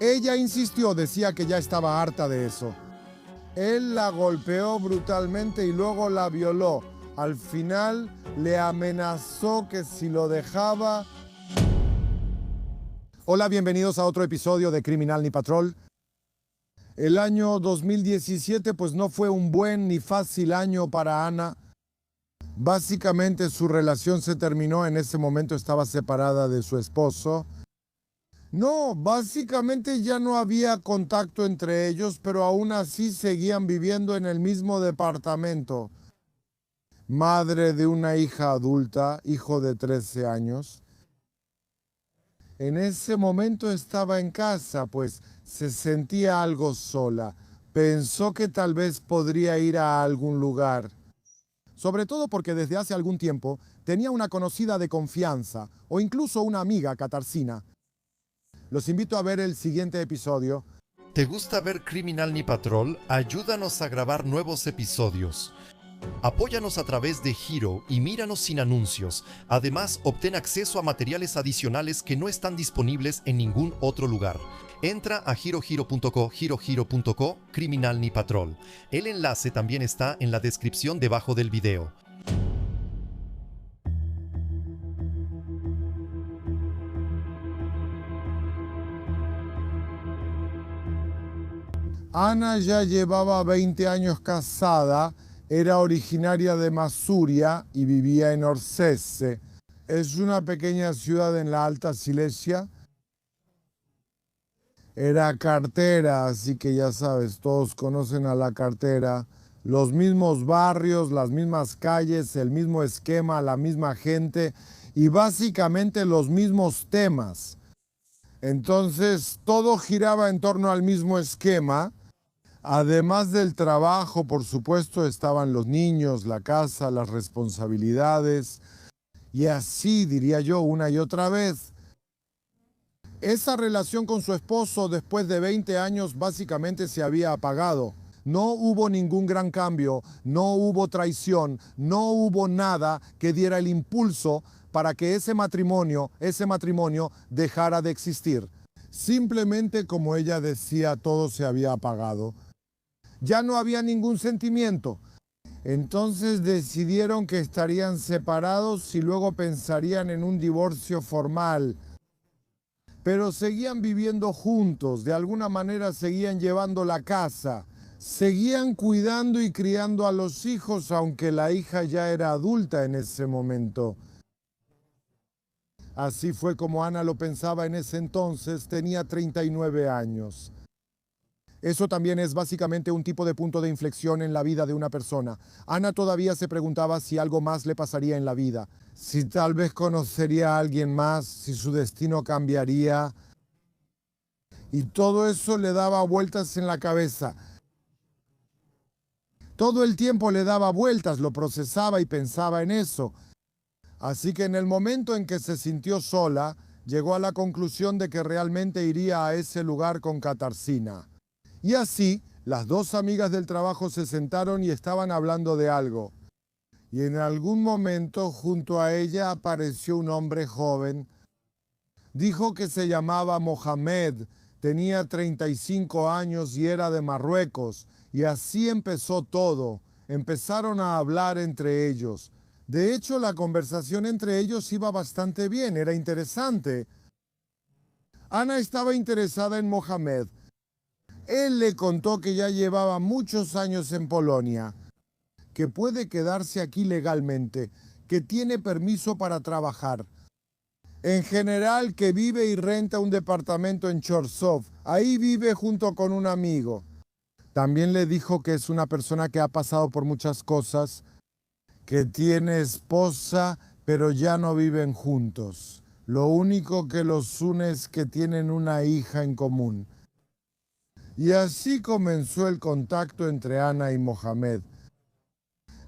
Ella insistió, decía que ya estaba harta de eso. Él la golpeó brutalmente y luego la violó. Al final le amenazó que si lo dejaba... Hola, bienvenidos a otro episodio de Criminal ni Patrol. El año 2017 pues no fue un buen ni fácil año para Ana. Básicamente su relación se terminó, en ese momento estaba separada de su esposo. No, básicamente ya no había contacto entre ellos, pero aún así seguían viviendo en el mismo departamento. Madre de una hija adulta, hijo de 13 años. En ese momento estaba en casa, pues se sentía algo sola. Pensó que tal vez podría ir a algún lugar. Sobre todo porque desde hace algún tiempo tenía una conocida de confianza, o incluso una amiga Katarzyna. Los invito a ver el siguiente episodio. ¿Te gusta ver Criminal ni Patrol? Ayúdanos a grabar nuevos episodios. Apóyanos a través de Giro y míranos sin anuncios. Además, obtén acceso a materiales adicionales que no están disponibles en ningún otro lugar. Entra a girogiro.co, Criminal ni Patrol. El enlace también está en la descripción debajo del video. Ana ya llevaba 20 años casada, era originaria de Masuria y vivía en Orsese. Es una pequeña ciudad en la Alta Silesia. Era cartera, así que ya sabes, todos conocen a la cartera. Los mismos barrios, las mismas calles, el mismo esquema, la misma gente y básicamente los mismos temas. Entonces, todo giraba en torno al mismo esquema. Además del trabajo, por supuesto, estaban los niños, la casa, las responsabilidades. Y así, diría yo, una y otra vez. Esa relación con su esposo después de 20 años básicamente se había apagado. No hubo ningún gran cambio, no hubo traición, no hubo nada que diera el impulso para que ese matrimonio dejara de existir. Simplemente, como ella decía, todo se había apagado. Ya no había ningún sentimiento. Entonces decidieron que estarían separados y luego pensarían en un divorcio formal. Pero seguían viviendo juntos, de alguna manera seguían llevando la casa, seguían cuidando y criando a los hijos, aunque la hija ya era adulta en ese momento. Así fue como Ana lo pensaba en ese entonces, tenía 39 años. Eso también es básicamente un tipo de punto de inflexión en la vida de una persona. Ana todavía se preguntaba si algo más le pasaría en la vida, si tal vez conocería a alguien más, si su destino cambiaría. Y todo eso le daba vueltas en la cabeza. Todo el tiempo le daba vueltas, lo procesaba y pensaba en eso. Así que en el momento en que se sintió sola, llegó a la conclusión de que realmente iría a ese lugar con Katarzyna. Y así, las dos amigas del trabajo se sentaron y estaban hablando de algo. Y en algún momento, junto a ella, apareció un hombre joven. Dijo que se llamaba Mohamed, tenía 35 años y era de Marruecos. Y así empezó todo. Empezaron a hablar entre ellos. De hecho, la conversación entre ellos iba bastante bien, era interesante. Ana estaba interesada en Mohamed. Él le contó que ya llevaba muchos años en Polonia, que puede quedarse aquí legalmente, que tiene permiso para trabajar. En general, que vive y renta un departamento en Chorzów. Ahí vive junto con un amigo. También le dijo que es una persona que ha pasado por muchas cosas, que tiene esposa, pero ya no viven juntos. Lo único que los une es que tienen una hija en común. Y así comenzó el contacto entre Ana y Mohamed.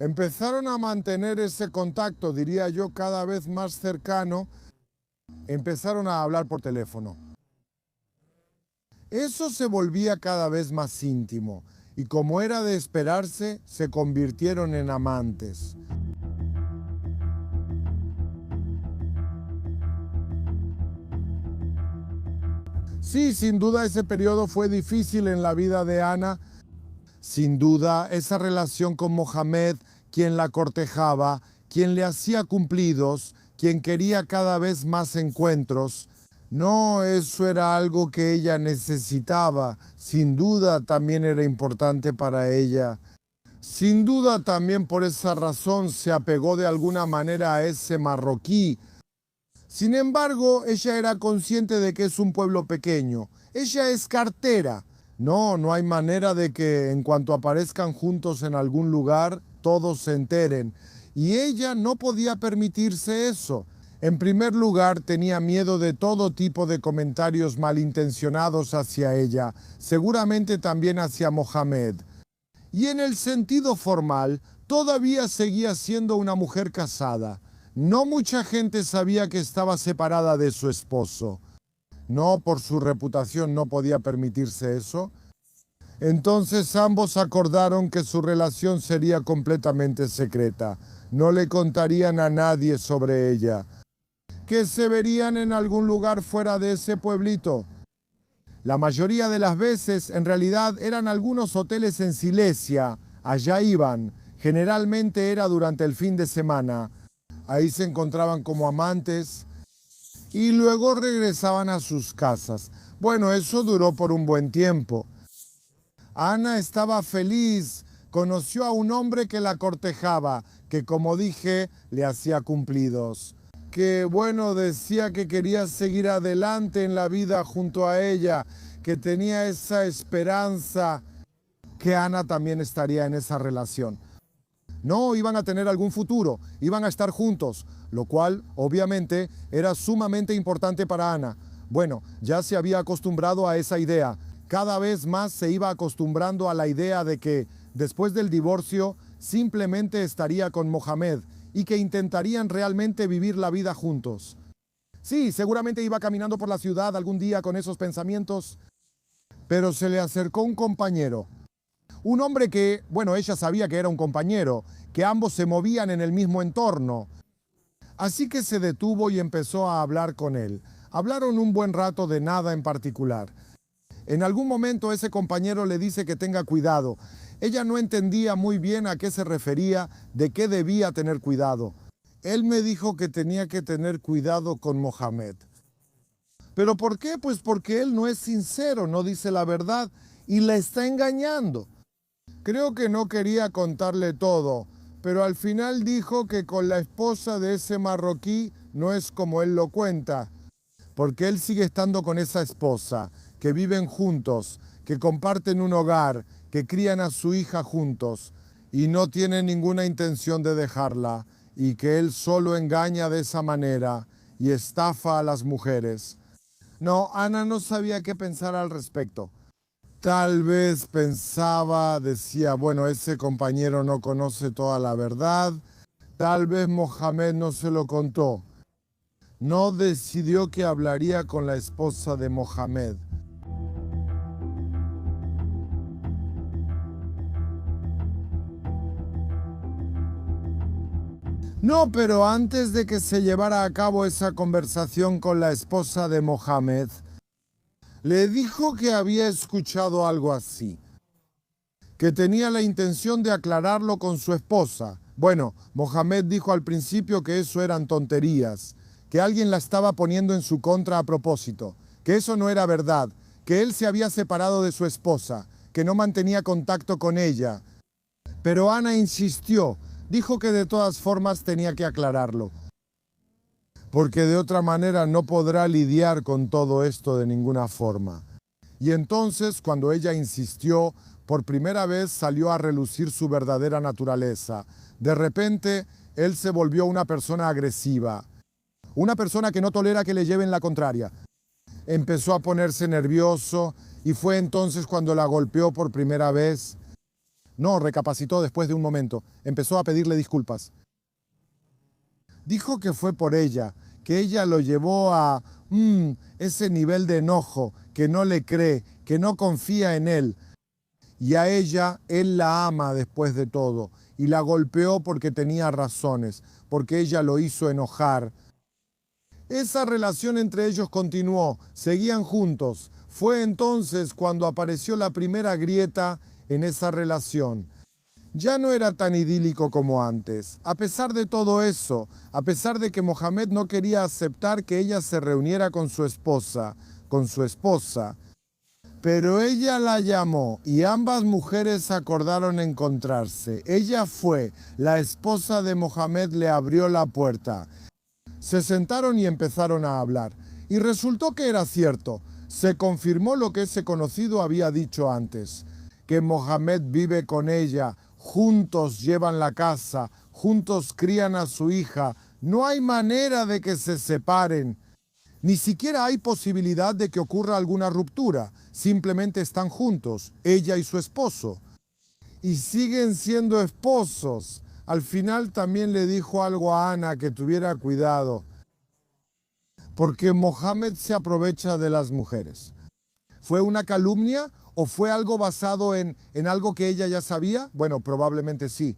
Empezaron a mantener ese contacto, diría yo, cada vez más cercano. Empezaron a hablar por teléfono. Eso se volvía cada vez más íntimo, y como era de esperarse, se convirtieron en amantes. Sí, sin duda ese periodo fue difícil en la vida de Ana. Sin duda esa relación con Mohamed, quien la cortejaba, quien le hacía cumplidos, quien quería cada vez más encuentros. No, eso era algo que ella necesitaba. Sin duda también era importante para ella. Sin duda también por esa razón se apegó de alguna manera a ese marroquí. Sin embargo, ella era consciente de que es un pueblo pequeño. Ella es cartera. No, no hay manera de que en cuanto aparezcan juntos en algún lugar, todos se enteren. Y ella no podía permitirse eso. En primer lugar, tenía miedo de todo tipo de comentarios malintencionados hacia ella, seguramente también hacia Mohamed. Y en el sentido formal, todavía seguía siendo una mujer casada. No mucha gente sabía que estaba separada de su esposo. No, por su reputación no podía permitirse eso. Entonces ambos acordaron que su relación sería completamente secreta. No le contarían a nadie sobre ella. Que se verían en algún lugar fuera de ese pueblito. La mayoría de las veces, en realidad, eran algunos hoteles en Silesia. Allá iban. Generalmente era durante el fin de semana. Ahí se encontraban como amantes y luego regresaban a sus casas. Bueno, eso duró por un buen tiempo. Ana estaba feliz. Conoció a un hombre que la cortejaba, que como dije, le hacía cumplidos. Que bueno, decía que quería seguir adelante en la vida junto a ella, que tenía esa esperanza que Ana también estaría en esa relación. No, iban a tener algún futuro, iban a estar juntos, lo cual obviamente era sumamente importante para Ana. Bueno, ya se había acostumbrado a esa idea. Cada vez más se iba acostumbrando a la idea de que después del divorcio simplemente estaría con Mohamed y que intentarían realmente vivir la vida juntos. Sí, seguramente iba caminando por la ciudad algún día con esos pensamientos, pero se le acercó un compañero. Un hombre que, bueno, ella sabía que era un compañero, que ambos se movían en el mismo entorno. Así que se detuvo y empezó a hablar con él. Hablaron un buen rato de nada en particular. En algún momento ese compañero le dice que tenga cuidado. Ella no entendía muy bien a qué se refería, de qué debía tener cuidado. Él me dijo que tenía que tener cuidado con Mohamed. ¿Pero por qué? Pues porque él no es sincero, no dice la verdad y la está engañando. Creo que no quería contarle todo, pero al final dijo que con la esposa de ese marroquí no es como él lo cuenta, porque él sigue estando con esa esposa, que viven juntos, que comparten un hogar, que crían a su hija juntos y no tiene ninguna intención de dejarla, y que él solo engaña de esa manera y estafa a las mujeres. No, Ana no sabía qué pensar al respecto. Tal vez pensaba, decía, bueno, ese compañero no conoce toda la verdad. Tal vez Mohamed no se lo contó. No decidió que hablaría con la esposa de Mohamed. No, pero antes de que se llevara a cabo esa conversación con la esposa de Mohamed, le dijo que había escuchado algo así, que tenía la intención de aclararlo con su esposa. Bueno, Mohamed dijo al principio que eso eran tonterías, que alguien la estaba poniendo en su contra a propósito, que eso no era verdad, que él se había separado de su esposa, que no mantenía contacto con ella. Pero Ana insistió, dijo que de todas formas tenía que aclararlo, porque de otra manera no podrá lidiar con todo esto de ninguna forma. Y entonces, cuando ella insistió, por primera vez salió a relucir su verdadera naturaleza. De repente, él se volvió una persona agresiva, una persona que no tolera que le lleven la contraria. Empezó a ponerse nervioso y fue entonces cuando la golpeó por primera vez. No, recapacitó después de un momento. Empezó a pedirle disculpas. Dijo que fue por ella, que ella lo llevó a ese nivel de enojo, que no le cree, que no confía en él. Y a ella, él la ama después de todo. Y la golpeó porque tenía razones, porque ella lo hizo enojar. Esa relación entre ellos continuó, seguían juntos. Fue entonces cuando apareció la primera grieta en esa relación. Ya no era tan idílico como antes. A pesar de todo eso, a pesar de que Mohamed no quería aceptar que ella se reuniera con su esposa, pero ella la llamó y ambas mujeres acordaron encontrarse. Ella fue, la esposa de Mohamed le abrió la puerta. Se sentaron y empezaron a hablar. Y resultó que era cierto. Se confirmó lo que ese conocido había dicho antes, que Mohamed vive con ella, juntos llevan la casa, juntos crían a su hija. No hay manera de que se separen. Ni siquiera hay posibilidad de que ocurra alguna ruptura. Simplemente están juntos, ella y su esposo. Y siguen siendo esposos. Al final también le dijo algo a Ana, que tuviera cuidado, porque Mohamed se aprovecha de las mujeres. ¿Fue una calumnia o fue algo basado en algo que ella ya sabía? Bueno, probablemente sí.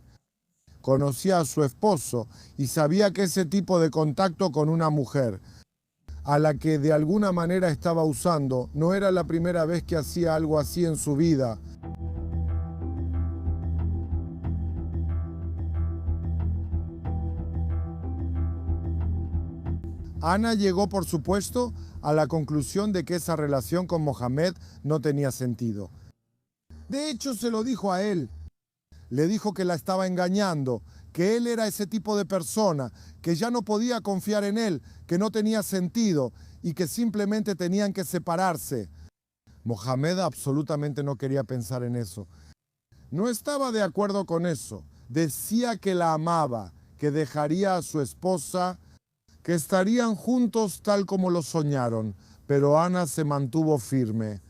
Conocía a su esposo y sabía que ese tipo de contacto con una mujer a la que de alguna manera estaba usando no era la primera vez que hacía algo así en su vida. Ana llegó, por supuesto, a la conclusión de que esa relación con Mohamed no tenía sentido. De hecho, se lo dijo a él. Le dijo que la estaba engañando, que él era ese tipo de persona, que ya no podía confiar en él, que no tenía sentido y que simplemente tenían que separarse. Mohamed absolutamente no quería pensar en eso. No estaba de acuerdo con eso. Decía que la amaba, que dejaría a su esposa, que estarían juntos tal como lo soñaron, pero Ana se mantuvo firme.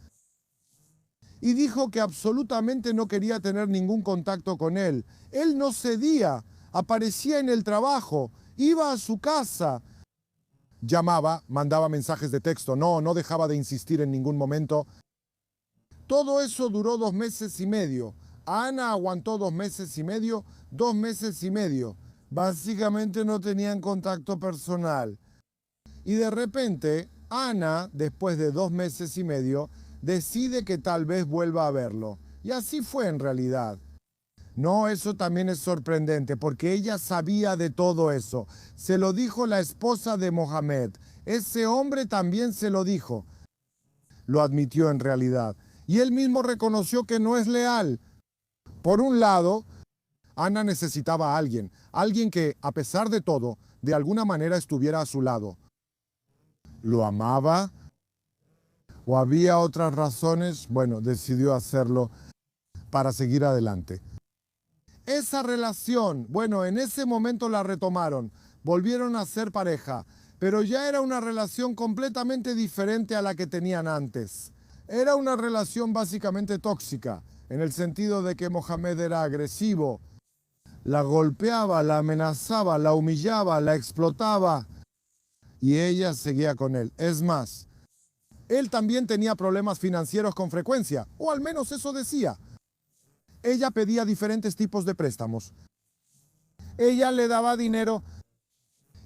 Y dijo que absolutamente no quería tener ningún contacto con él. Él no cedía, aparecía en el trabajo, iba a su casa, llamaba, mandaba mensajes de texto, no dejaba de insistir en ningún momento. Todo eso duró 2 meses y medio. Ana aguantó 2 meses y medio, 2 meses y medio. Básicamente no tenían contacto personal. Y de repente, Ana, después de 2 meses y medio, decide que tal vez vuelva a verlo. Y así fue en realidad. No, eso también es sorprendente, porque ella sabía de todo eso. Se lo dijo la esposa de Mohamed. Ese hombre también se lo dijo. Lo admitió en realidad. Y él mismo reconoció que no es leal. Por un lado, Ana necesitaba a alguien que, a pesar de todo, de alguna manera estuviera a su lado. ¿Lo amaba? ¿O había otras razones? Bueno, decidió hacerlo para seguir adelante. Esa relación, bueno, en ese momento la retomaron, volvieron a ser pareja, pero ya era una relación completamente diferente a la que tenían antes. Era una relación básicamente tóxica, en el sentido de que Mohamed era agresivo, la golpeaba, la amenazaba, la humillaba, la explotaba, y ella seguía con él. Es más, él también tenía problemas financieros con frecuencia, o al menos eso decía. Ella pedía diferentes tipos de préstamos. Ella le daba dinero.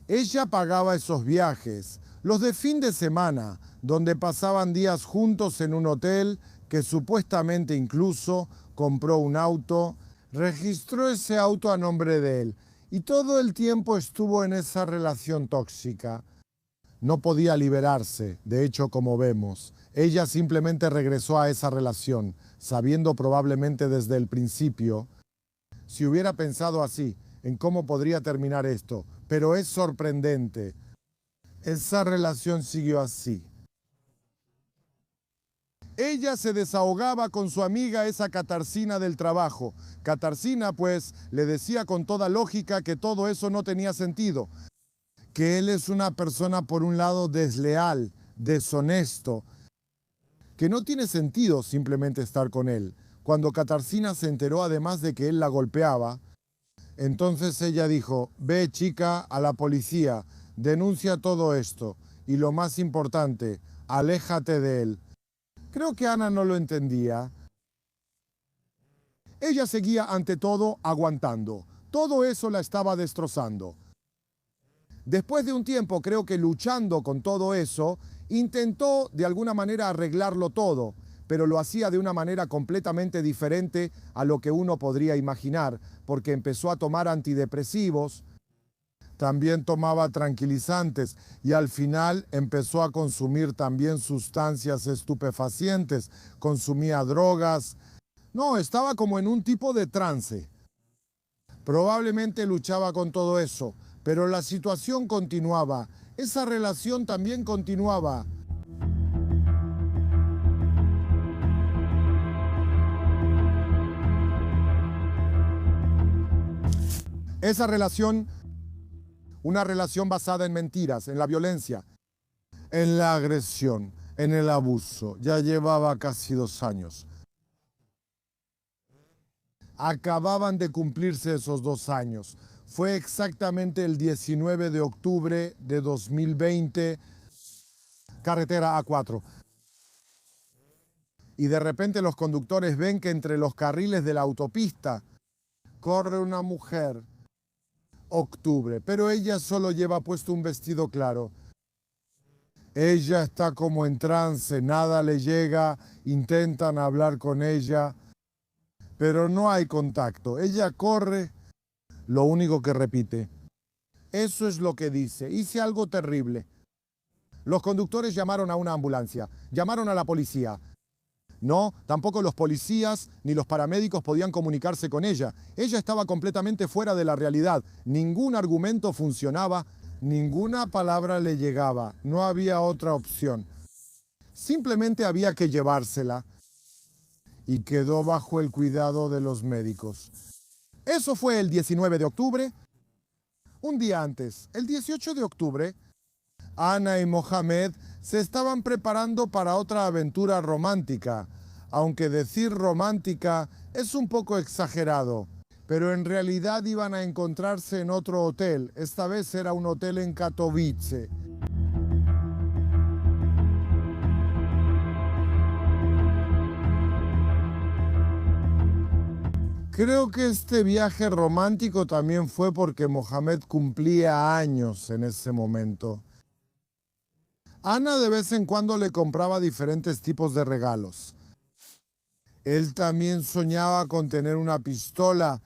Ella pagaba esos viajes, los de fin de semana, donde pasaban días juntos en un hotel, que supuestamente incluso compró un auto, registró ese auto a nombre de él, y todo el tiempo estuvo en esa relación tóxica. No podía liberarse, de hecho, como vemos. Ella simplemente regresó a esa relación, sabiendo probablemente desde el principio, si hubiera pensado así, en cómo podría terminar esto. Pero es sorprendente. Esa relación siguió así. Ella se desahogaba con su amiga, esa Catarsina del trabajo. Catarsina, pues, le decía con toda lógica que todo eso no tenía sentido. Que él es una persona, por un lado, desleal, deshonesto, que no tiene sentido simplemente estar con él. Cuando Catarsina se enteró además de que él la golpeaba, entonces ella dijo: ve, chica, a la policía, denuncia todo esto, y lo más importante, aléjate de él. Creo que Ana no lo entendía. Ella seguía ante todo aguantando. Todo eso la estaba destrozando. Después de un tiempo, creo que luchando con todo eso, Intentó de alguna manera arreglarlo todo, pero lo hacía de una manera completamente diferente a lo que uno podría imaginar, porque empezó a tomar antidepresivos, también tomaba tranquilizantes y al final empezó a consumir también sustancias estupefacientes, consumía drogas. No, estaba como en un tipo de trance. Probablemente luchaba con todo eso, pero la situación continuaba. Esa relación también continuaba. Esa relación, una relación basada en mentiras, en la violencia, en la agresión, en el abuso, ya llevaba casi 2 años. Acababan de cumplirse esos 2 años. Fue exactamente el 19 de octubre de 2020, carretera A4. Y de repente los conductores ven que entre los carriles de la autopista corre una mujer. Octubre, pero ella solo lleva puesto un vestido claro. Ella está como en trance, nada le llega, intentan hablar con ella, pero no hay contacto. Ella corre, lo único que repite. Eso es lo que dice. Hice algo terrible. Los conductores llamaron a una ambulancia, llamaron a la policía. No, tampoco los policías ni los paramédicos podían comunicarse con ella. Ella estaba completamente fuera de la realidad. Ningún argumento funcionaba, ninguna palabra le llegaba. No había otra opción. Simplemente había que llevársela. Y quedó bajo el cuidado de los médicos. Eso fue el 19 de octubre. Un día antes, el 18 de octubre, Ana y Mohamed se estaban preparando para otra aventura romántica, aunque decir romántica es un poco exagerado, pero en realidad iban a encontrarse en otro hotel. Esta vez era un hotel en Katowice. Creo que este viaje romántico también fue porque Mohamed cumplía años en ese momento. Ana de vez en cuando le compraba diferentes tipos de regalos. Él también soñaba con tener una pistola.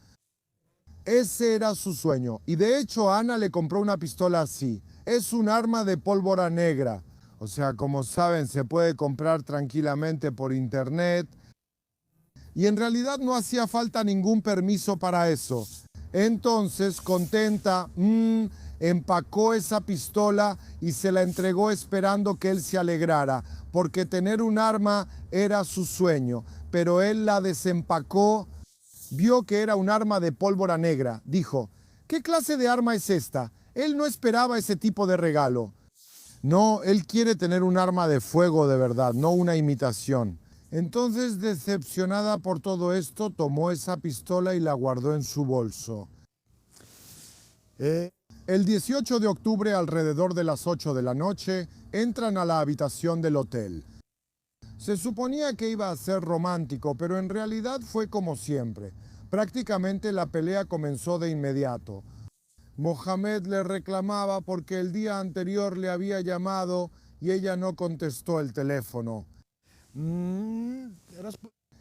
Ese era su sueño. Y de hecho Ana le compró una pistola así. Es un arma de pólvora negra. O sea, como saben, se puede comprar tranquilamente por internet. Y en realidad no hacía falta ningún permiso para eso. Entonces, contenta, empacó esa pistola y se la entregó esperando que él se alegrara, porque tener un arma era su sueño. Pero él la desempacó, vio que era un arma de pólvora negra. Dijo, ¿qué clase de arma es esta? Él no esperaba ese tipo de regalo. No, él quiere tener un arma de fuego de verdad, no una imitación. Entonces, decepcionada por todo esto, tomó esa pistola y la guardó en su bolso. El 18 de octubre, alrededor de las 8 de la noche, entran a la habitación del hotel. Se suponía que iba a ser romántico, pero en realidad fue como siempre. Prácticamente la pelea comenzó de inmediato. Mohamed le reclamaba porque el día anterior le había llamado y ella no contestó el teléfono.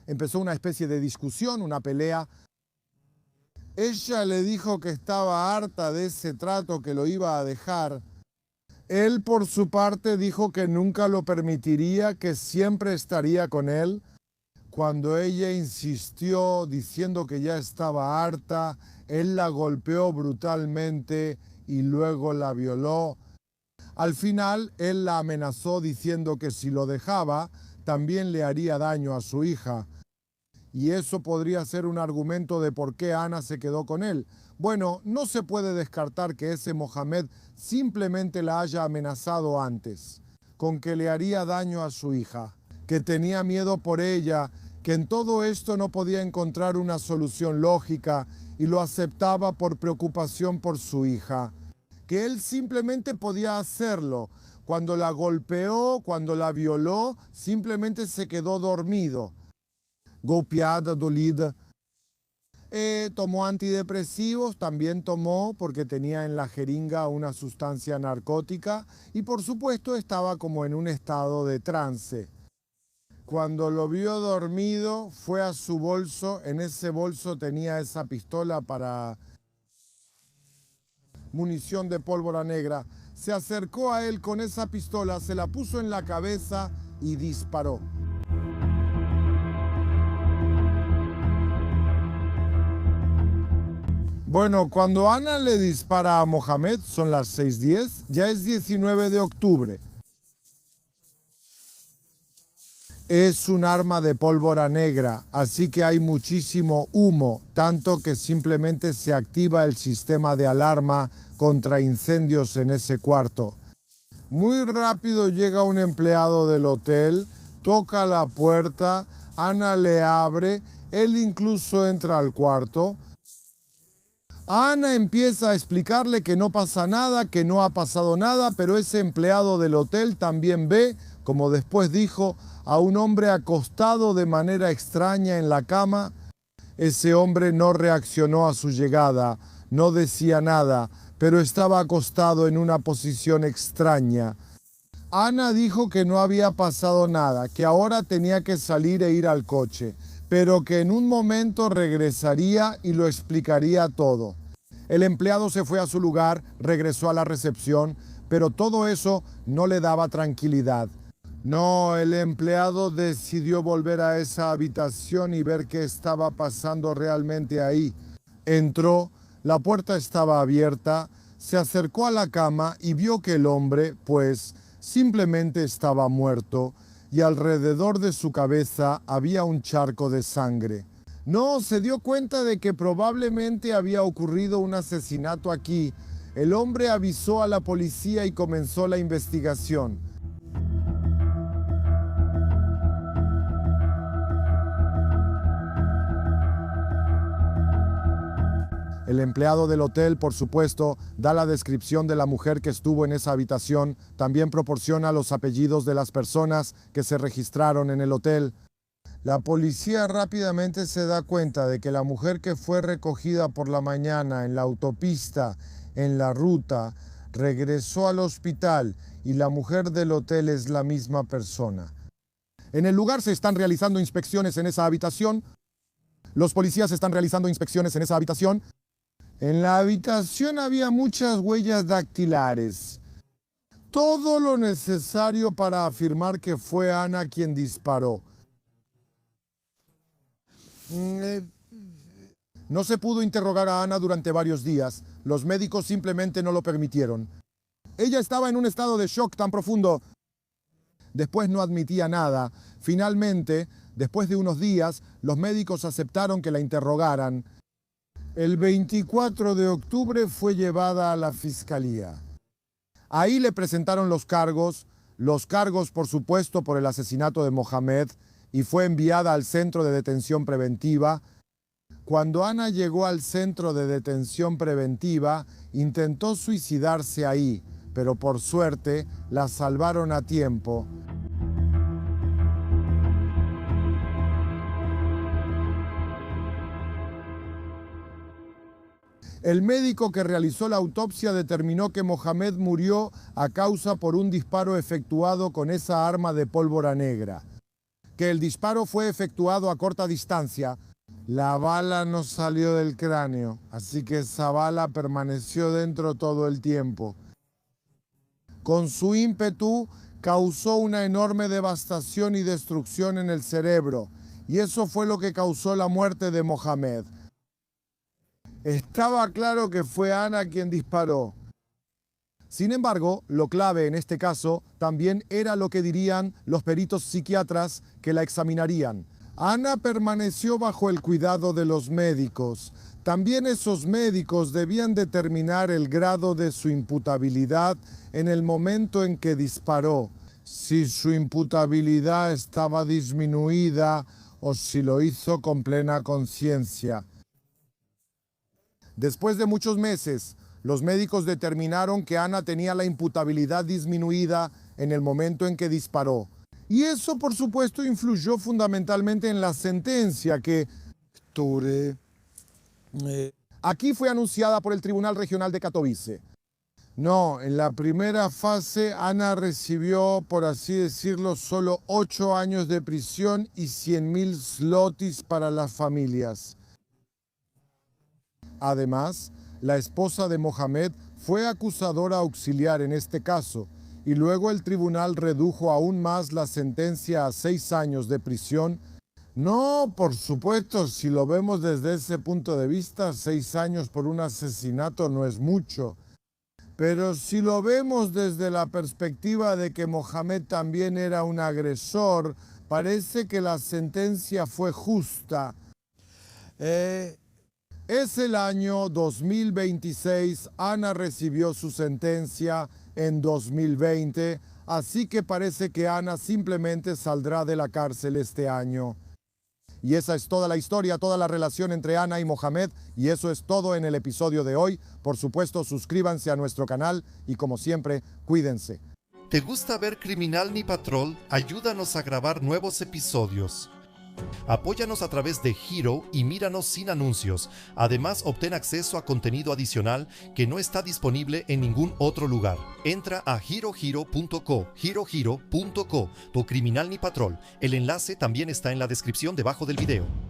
Empezó una especie de discusión, una pelea. Ella le dijo que estaba harta de ese trato, que lo iba a dejar. Él, por su parte, dijo que nunca lo permitiría, que siempre estaría con él. Cuando ella insistió diciendo que ya estaba harta, él la golpeó brutalmente y luego la violó. Al final, él la amenazó diciendo que si lo dejaba, también le haría daño a su hija. Y eso podría ser un argumento de por qué Ana se quedó con él. Bueno, no se puede descartar que ese Mohamed simplemente la haya amenazado antes, con que le haría daño a su hija, que tenía miedo por ella, que en todo esto no podía encontrar una solución lógica y lo aceptaba por preocupación por su hija, que él simplemente podía hacerlo. Cuando la golpeó, cuando la violó, simplemente se quedó dormido. Golpeada, dolida. Tomó antidepresivos, también tomó porque tenía en la jeringa una sustancia narcótica y por supuesto estaba como en un estado de trance. Cuando lo vio dormido, fue a su bolso, en ese bolso tenía esa pistola para munición de pólvora negra. Se acercó a él con esa pistola, se la puso en la cabeza y disparó. Bueno, cuando Ana le dispara a Mohamed, son las 6:10, ya es 19 de octubre. Es un arma de pólvora negra, así que hay muchísimo humo, tanto que simplemente se activa el sistema de alarma contra incendios en ese cuarto. Muy rápido llega un empleado del hotel, toca la puerta, Ana le abre, él incluso entra al cuarto. Ana empieza a explicarle que no pasa nada, que no ha pasado nada, pero ese empleado del hotel también ve, como después dijo, a un hombre acostado de manera extraña en la cama. Ese hombre no reaccionó a su llegada, no decía nada, pero estaba acostado en una posición extraña. Ana dijo que no había pasado nada, que ahora tenía que salir e ir al coche, pero que en un momento regresaría y lo explicaría todo. El empleado se fue a su lugar, regresó a la recepción, pero todo eso no le daba tranquilidad. No, el empleado decidió volver a esa habitación y ver qué estaba pasando realmente ahí. Entró, la puerta estaba abierta, se acercó a la cama y vio que el hombre, pues, simplemente estaba muerto y alrededor de su cabeza había un charco de sangre. No, se dio cuenta de que probablemente había ocurrido un asesinato aquí. El hombre avisó a la policía y comenzó la investigación. El empleado del hotel, por supuesto, da la descripción de la mujer que estuvo en esa habitación, también proporciona los apellidos de las personas que se registraron en el hotel. La policía rápidamente se da cuenta de que la mujer que fue recogida por la mañana en la autopista, en la ruta, regresó al hospital y la mujer del hotel es la misma persona. En el lugar se están realizando inspecciones en esa habitación. Los policías están realizando inspecciones en esa habitación. En la habitación había muchas huellas dactilares. Todo lo necesario para afirmar que fue Ana quien disparó. No se pudo interrogar a Ana durante varios días. Los médicos simplemente no lo permitieron. Ella estaba en un estado de shock tan profundo. Después no admitía nada. Finalmente, después de unos días, los médicos aceptaron que la interrogaran. El 24 de octubre fue llevada a la fiscalía. Ahí le presentaron los cargos, por supuesto, por el asesinato de Mohamed, y fue enviada al centro de detención preventiva. Cuando Ana llegó al centro de detención preventiva, intentó suicidarse ahí, pero por suerte la salvaron a tiempo. El médico que realizó la autopsia determinó que Mohamed murió a causa por un disparo efectuado con esa arma de pólvora negra. Que el disparo fue efectuado a corta distancia. La bala no salió del cráneo, así que esa bala permaneció dentro todo el tiempo. Con su ímpetu causó una enorme devastación y destrucción en el cerebro, y eso fue lo que causó la muerte de Mohamed. Estaba claro que fue Ana quien disparó. Sin embargo, lo clave en este caso también era lo que dirían los peritos psiquiatras que la examinarían. Ana permaneció bajo el cuidado de los médicos. También esos médicos debían determinar el grado de su imputabilidad en el momento en que disparó. Si su imputabilidad estaba disminuida o si lo hizo con plena conciencia. Después de muchos meses, los médicos determinaron que Ana tenía la imputabilidad disminuida en el momento en que disparó. Y eso, por supuesto, influyó fundamentalmente en la sentencia que... Aquí fue anunciada por el Tribunal Regional de Katowice. No, en la primera fase Ana recibió, por así decirlo, solo 8 años de prisión y 100.000 zlotys para las familias. Además, la esposa de Mohamed fue acusadora auxiliar en este caso y luego el tribunal redujo aún más la sentencia a 6 años de prisión. No, por supuesto, si lo vemos desde ese punto de vista, 6 años por un asesinato no es mucho. Pero si lo vemos desde la perspectiva de que Mohamed también era un agresor, parece que la sentencia fue justa. Es el año 2026, Ana recibió su sentencia en 2020, así que parece que Ana simplemente saldrá de la cárcel este año. Y esa es toda la historia, toda la relación entre Ana y Mohamed, y eso es todo en el episodio de hoy. Por supuesto, suscríbanse a nuestro canal y como siempre, cuídense. ¿Te gusta ver Criminal Ni Patrol? Ayúdanos a grabar nuevos episodios. Apóyanos a través de Hiro y míranos sin anuncios. Además, obtén acceso a contenido adicional que no está disponible en ningún otro lugar. Entra a hirohiro.co, hirohiro.co, tu Criminal Ni Patrol. El enlace también está en la descripción debajo del video.